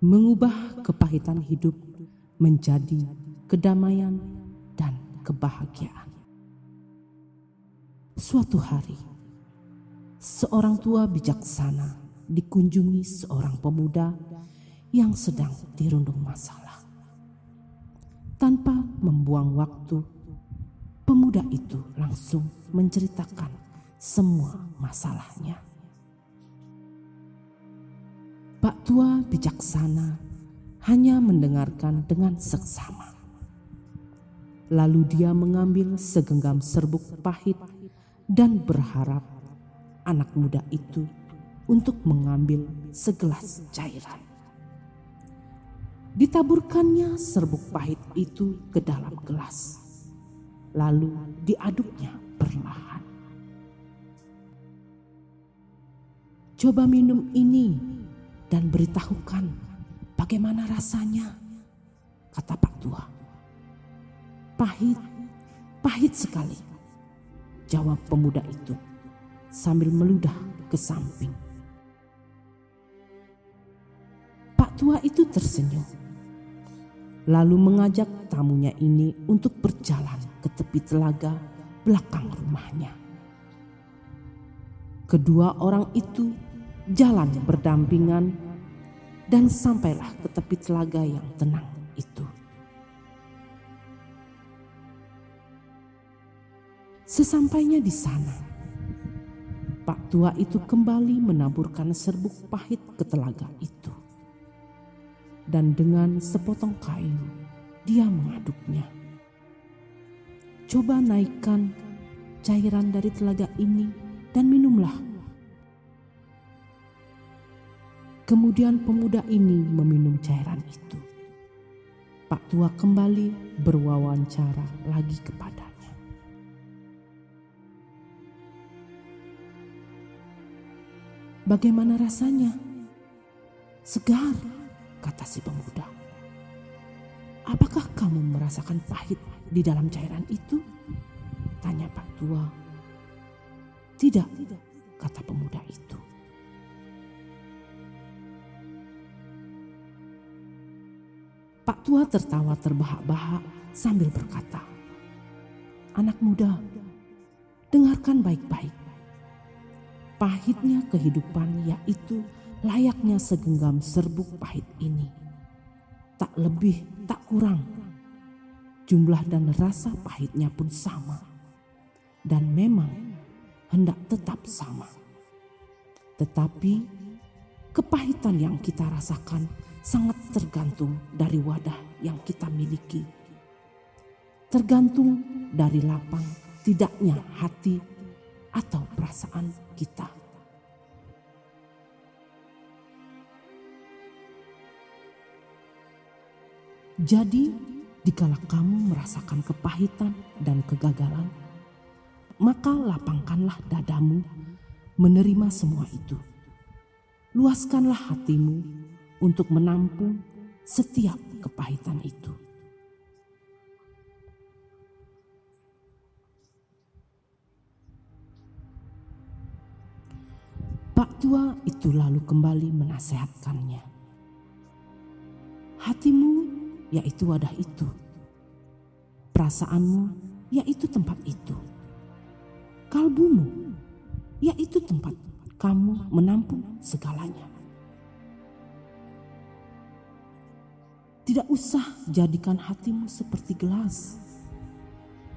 mengubah kepahitan hidup menjadi kedamaian dan kebahagiaan. Suatu hari, seorang tua bijaksana dikunjungi seorang pemuda yang sedang dirundung masalah. Tanpa membuang waktu, pemuda itu langsung menceritakan semua masalahnya. Pak tua bijaksana hanya mendengarkan dengan seksama. Lalu dia mengambil segenggam serbuk pahit dan berharap anak muda itu untuk mengambil segelas cairan. Ditaburkannya serbuk pahit itu ke dalam gelas, lalu diaduknya perlahan. "Coba minum ini dan beritahukan bagaimana rasanya," kata Pak tua. Pahit sekali," jawab pemuda itu sambil meludah ke samping. Pak tua itu tersenyum, lalu mengajak tamunya ini untuk berjalan ke tepi telaga belakang rumahnya. Kedua orang itu jalan berdampingan dan sampailah ke tepi telaga yang tenang itu. Sesampainya di sana, Pak tua itu kembali menaburkan serbuk pahit ke telaga itu. Dan dengan sepotong kayu, dia mengaduknya. "Coba naikkan cairan dari telaga ini dan minumlah." Kemudian pemuda ini meminum cairan itu. Pak tua kembali berwawancara lagi kepadanya. "Bagaimana rasanya?" "Segar," kata si pemuda. "Apakah kamu merasakan pahit di dalam cairan itu?" tanya Pak tua. "Tidak," kata pemuda itu. Pak tua tertawa terbahak-bahak sambil berkata, "Anak muda, dengarkan baik-baik. Pahitnya kehidupan yaitu layaknya segenggam serbuk pahit ini. Tak lebih, tak kurang. Jumlah dan rasa pahitnya pun sama. Dan memang hendak tetap sama. Tetapi kepahitan yang kita rasakan sangat tergantung dari wadah yang kita miliki. Tergantung dari lapang tidaknya hati atau perasaan kita. Jadi, dikala kamu merasakan kepahitan dan kegagalan, maka lapangkanlah dadamu menerima semua itu. Luaskanlah hatimu untuk menampung setiap kepahitan itu. Pak tua itu lalu kembali menasehatkannya. "Hatimu yaitu wadah itu. Perasaanmu yaitu tempat itu. Kalbumu yaitu tempat kamu menampung segalanya. Tidak usah jadikan hatimu seperti gelas.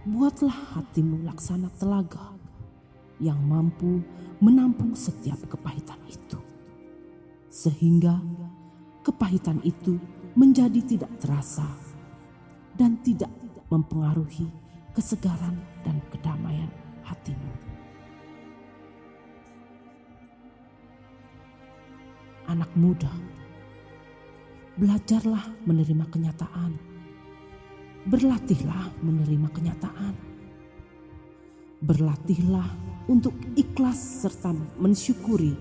Buatlah hatimu laksana telaga yang mampu menampung setiap kepahitan itu. Sehingga kepahitan itu menjadi tidak terasa dan tidak mempengaruhi kesegaran dan kedamaian hatimu." Anak muda, belajarlah menerima kenyataan. Berlatihlah menerima kenyataan. Berlatihlah untuk ikhlas serta mensyukuri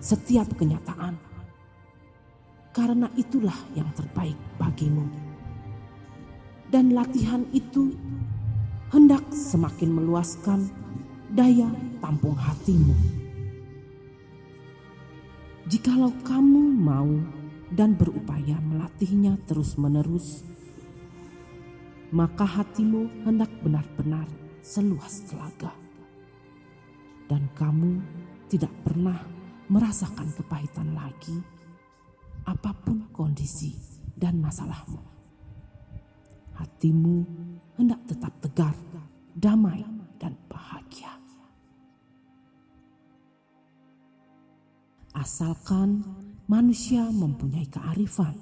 setiap kenyataan. Karena itulah yang terbaik bagimu. Dan latihan itu hendak semakin meluaskan daya tampung hatimu. Jikalau kamu mau dan berupaya melatihnya terus-menerus, maka hatimu hendak benar-benar seluas telaga. Dan kamu tidak pernah merasakan kepahitan lagi apapun kondisi dan masalahmu. Hatimu hendak tetap tegar, damai, dan bahagia. Asalkan manusia mempunyai kearifan,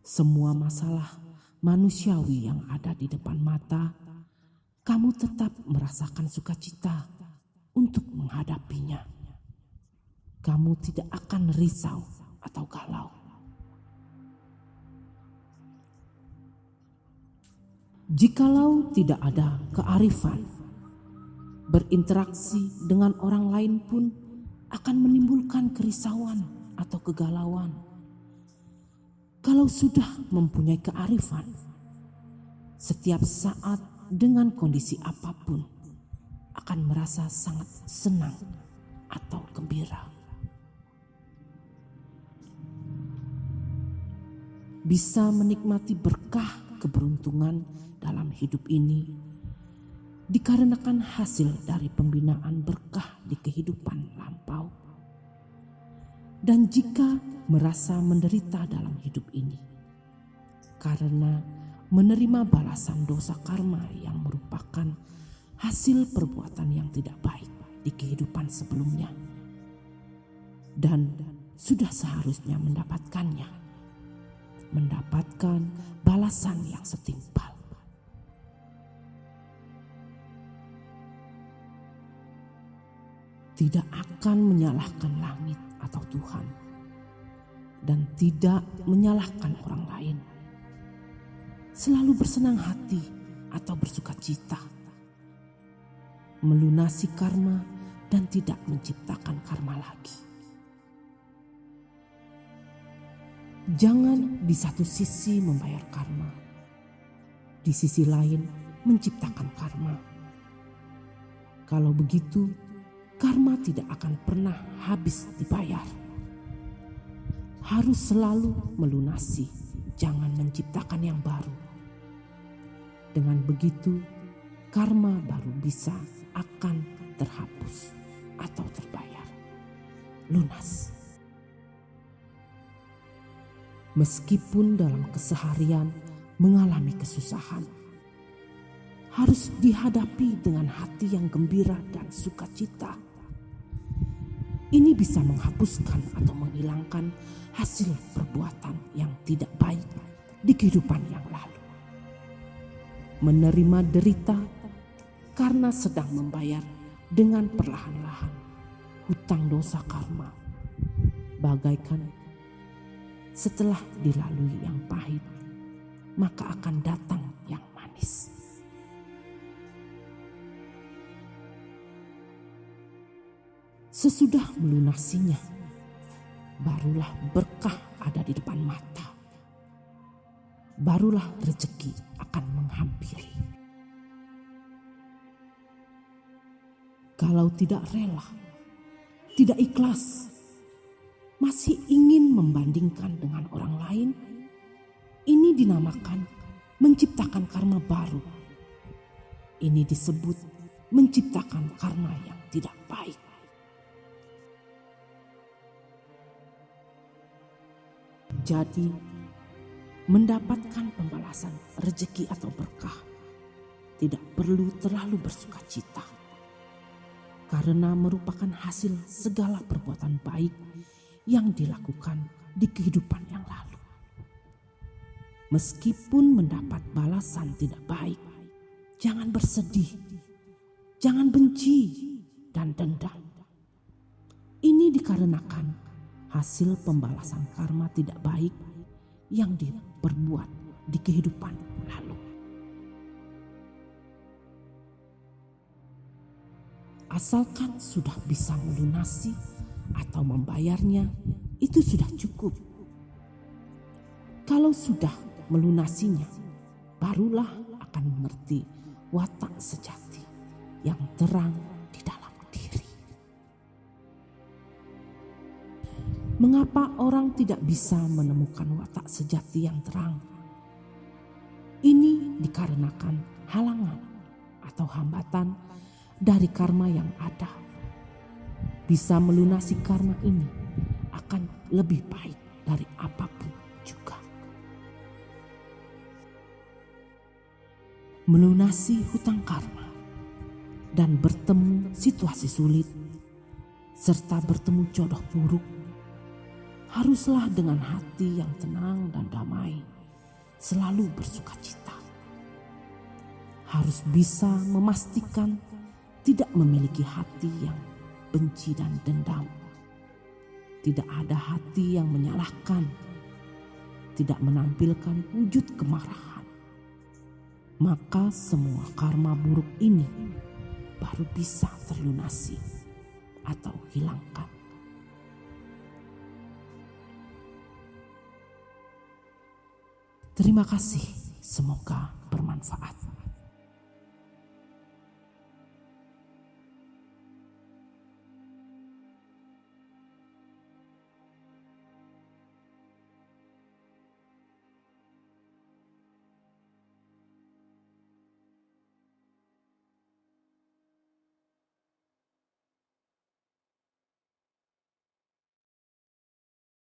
semua masalah manusiawi yang ada di depan mata, kamu tetap merasakan sukacita untuk menghadapinya. Kamu tidak akan risau atau galau. Jikalau tidak ada kearifan, berinteraksi dengan orang lain pun akan menimbulkan kerisauan atau kegalauan. Kalau sudah mempunyai kearifan, setiap saat dengan kondisi apapun akan merasa sangat senang atau gembira. Bisa menikmati berkah keberuntungan dalam hidup ini dikarenakan hasil dari pembinaan berkah di kehidupan lampau. Dan jika merasa menderita dalam hidup ini karena menerima balasan dosa karma yang merupakan hasil perbuatan yang tidak baik di kehidupan sebelumnya, dan sudah seharusnya mendapatkan balasan yang setimpal. Tidak akan menyalahkan langit atau Tuhan, dan tidak menyalahkan orang lain. Selalu bersenang hati atau bersuka cita, melunasi karma dan tidak menciptakan karma lagi. Jangan di satu sisi membayar karma, di sisi lain menciptakan karma. Kalau begitu, karma tidak akan pernah habis dibayar. Harus selalu melunasi, jangan menciptakan yang baru. Dengan begitu, karma baru bisa akan terhapus atau terbayar lunas. Meskipun dalam keseharian mengalami kesusahan, harus dihadapi dengan hati yang gembira dan sukacita. Ini bisa menghapuskan atau menghilangkan hasil perbuatan yang tidak baik di kehidupan yang lalu. Menerima derita karena sedang membayar dengan perlahan-lahan hutang dosa karma, bagaikan setelah dilalui yang pahit, maka akan datang yang manis. Sesudah melunasinya, barulah berkah ada di depan mata. Barulah rezeki akan menghampiri. Kalau tidak rela, tidak ikhlas, masih ingin membandingkan dengan orang lain, ini dinamakan menciptakan karma baru. Ini disebut menciptakan karma yang tidak baik. Jadi, mendapatkan pembalasan rezeki atau berkah tidak perlu terlalu bersuka cita, karena merupakan hasil segala perbuatan baik yang dilakukan di kehidupan yang lalu. Meskipun mendapat balasan tidak baik, jangan bersedih, jangan benci dan dendam. Ini dikarenakan hasil pembalasan karma tidak baik yang diperbuat di kehidupan lalu. Asalkan sudah bisa melunasi atau membayarnya, itu sudah cukup. Kalau sudah melunasinya, barulah akan mengerti watak sejati yang terang di dalam diri. Mengapa orang tidak bisa menemukan watak sejati yang terang? Ini dikarenakan halangan atau hambatan dari karma yang ada. Bisa melunasi karma ini akan lebih baik dari apapun juga. Melunasi hutang karma dan bertemu situasi sulit serta bertemu jodoh buruk haruslah dengan hati yang tenang dan damai, selalu bersukacita. Harus bisa memastikan tidak memiliki hati yang benci dan dendam. Tidak ada hati yang menyalahkan, tidak menampilkan wujud kemarahan. Maka semua karma buruk ini baru bisa terlunasi atau hilangkan. Terima kasih, semoga bermanfaat.